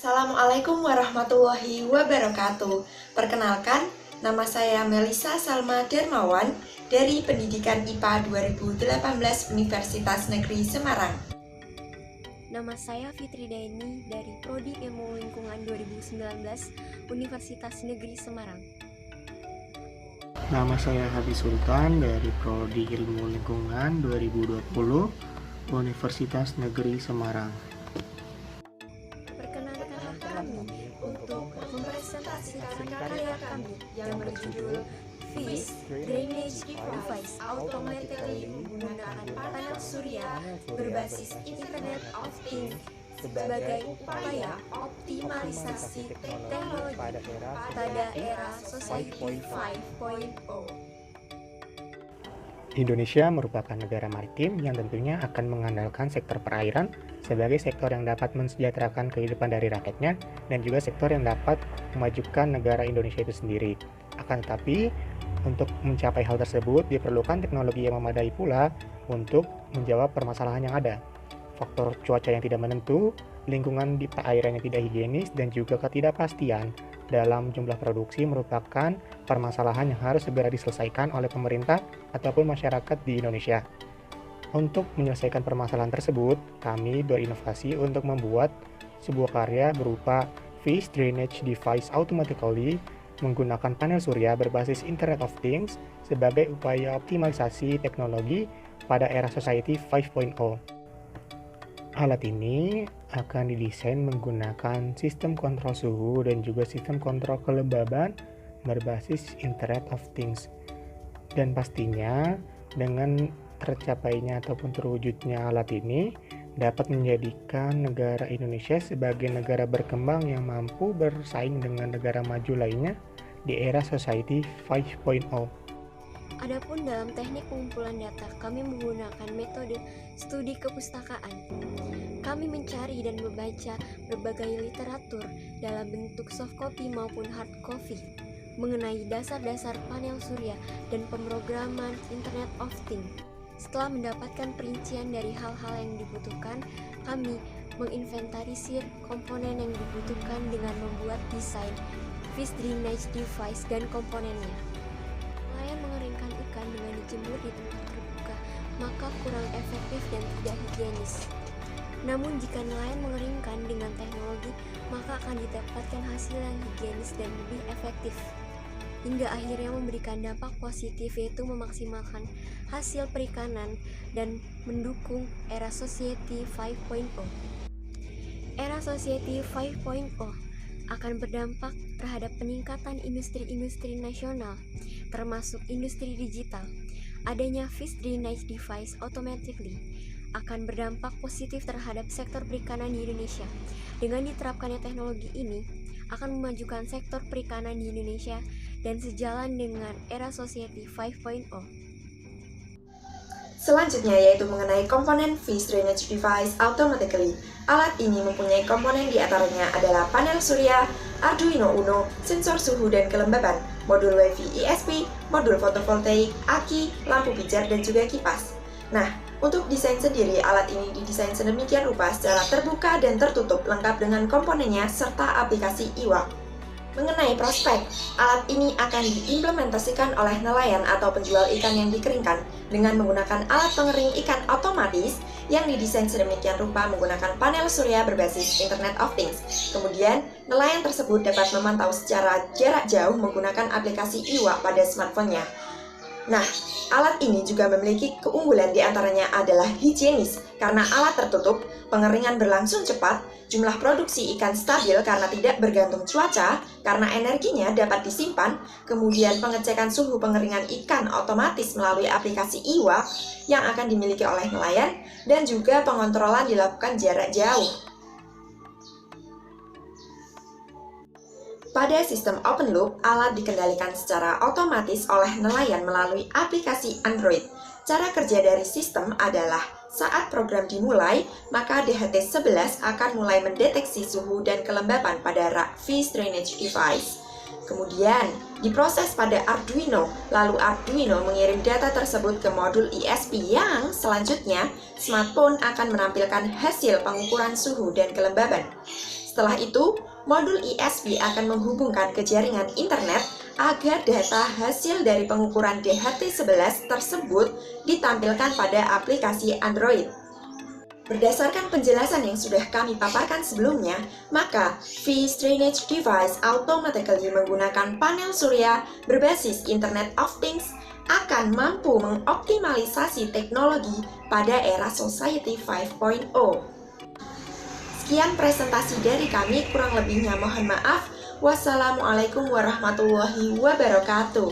Assalamualaikum warahmatullahi wabarakatuh. Perkenalkan, nama saya Melisa Salma Dermawan dari Pendidikan IPA 2018 Universitas Negeri Semarang. Nama saya Fitri Daini dari Prodi Ilmu Lingkungan 2019 Universitas Negeri Semarang. Nama saya Habis Sultan dari Prodi Ilmu Lingkungan 2020 Universitas Negeri Semarang. Perkenalkan kami untuk mempresentasikan karya kami yang berjudul FIS Drainage Device Automatically menggunakan panel surya berbasis Internet of Things sebagai upaya optimalisasi teknologi pada era Society 5.0. Indonesia merupakan negara maritim yang tentunya akan mengandalkan sektor perairan sebagai sektor yang dapat mensejahterakan kehidupan dari rakyatnya dan juga sektor yang dapat memajukan negara Indonesia itu sendiri. Akan tetapi, untuk mencapai hal tersebut diperlukan teknologi yang memadai pula untuk menjawab permasalahan yang ada. Faktor cuaca yang tidak menentu, lingkungan di perairan yang tidak higienis, dan juga ketidakpastian dalam jumlah produksi merupakan permasalahan yang harus segera diselesaikan oleh pemerintah ataupun masyarakat di Indonesia. Untuk menyelesaikan permasalahan tersebut, kami berinovasi untuk membuat sebuah karya berupa FIS Drainage Device Automatically menggunakan panel surya berbasis Internet of Things sebagai upaya optimalisasi teknologi pada era Society 5.0. Alat ini akan didesain menggunakan sistem kontrol suhu dan juga sistem kontrol kelembaban berbasis Internet of Things. Dan pastinya dengan tercapainya ataupun terwujudnya alat ini dapat menjadikan negara Indonesia sebagai negara berkembang yang mampu bersaing dengan negara maju lainnya di era Society 5.0. Adapun dalam teknik pengumpulan data, kami menggunakan metode studi kepustakaan. Kami mencari dan membaca berbagai literatur dalam bentuk soft copy maupun hard copy mengenai dasar-dasar panel surya dan pemrograman Internet of Things. Setelah mendapatkan perincian dari hal-hal yang dibutuhkan, kami menginventarisir komponen yang dibutuhkan dengan membuat desain FIS Drainage Device dan komponennya. Nelayan mengeringkan ikan dengan dijemur di tempat terbuka, maka kurang efektif dan tidak higienis. Namun jika nelayan mengeringkan dengan teknologi, maka akan didapatkan hasil yang higienis dan lebih efektif, hingga akhirnya memberikan dampak positif, yaitu memaksimalkan hasil perikanan dan mendukung era Society 5.0. Era Society 5.0 akan berdampak terhadap peningkatan industri-industri nasional, termasuk industri digital. Adanya FIS Drainage Device Automatically akan berdampak positif terhadap sektor perikanan di Indonesia. Dengan diterapkannya teknologi ini, akan memajukan sektor perikanan di Indonesia dan sejalan dengan era Society 5.0. Selanjutnya yaitu mengenai komponen FIS Drainage Device Automatically. Alat ini mempunyai komponen diantaranya adalah panel surya, Arduino Uno, sensor suhu dan kelembaban, modul WiFi ESP, modul fotovoltaik, aki, lampu pijar, dan juga kipas. Nah, untuk desain sendiri, alat ini didesain sedemikian rupa secara terbuka dan tertutup lengkap dengan komponennya serta aplikasi IWA. Mengenai prospek, alat ini akan diimplementasikan oleh nelayan atau penjual ikan yang dikeringkan dengan menggunakan alat pengering ikan otomatis yang didesain sedemikian rupa menggunakan panel surya berbasis Internet of Things. Kemudian, nelayan tersebut dapat memantau secara jarak jauh menggunakan aplikasi IWA pada smartphone-nya. Nah, alat ini juga memiliki keunggulan diantaranya adalah higienis karena alat tertutup, pengeringan berlangsung cepat, jumlah produksi ikan stabil karena tidak bergantung cuaca, karena energinya dapat disimpan, kemudian pengecekan suhu pengeringan ikan otomatis melalui aplikasi IWA yang akan dimiliki oleh nelayan, dan juga pengontrolan dilakukan jarak jauh. Pada sistem open loop, alat dikendalikan secara otomatis oleh nelayan melalui aplikasi Android. Cara kerja dari sistem adalah saat program dimulai, maka DHT11 akan mulai mendeteksi suhu dan kelembapan pada rak FIS Drainage Device. Kemudian, diproses pada Arduino, lalu Arduino mengirim data tersebut ke modul ESP yang selanjutnya smartphone akan menampilkan hasil pengukuran suhu dan kelembaban. Setelah itu, modul ISP akan menghubungkan ke jaringan internet agar data hasil dari pengukuran DHT11 tersebut ditampilkan pada aplikasi Android. Berdasarkan penjelasan yang sudah kami paparkan sebelumnya, maka Phase Drainage Device automatically menggunakan panel surya berbasis Internet of Things akan mampu mengoptimalisasi teknologi pada era Society 5.0. Sekian presentasi dari kami, kurang lebihnya mohon maaf. Wassalamualaikum warahmatullahi wabarakatuh.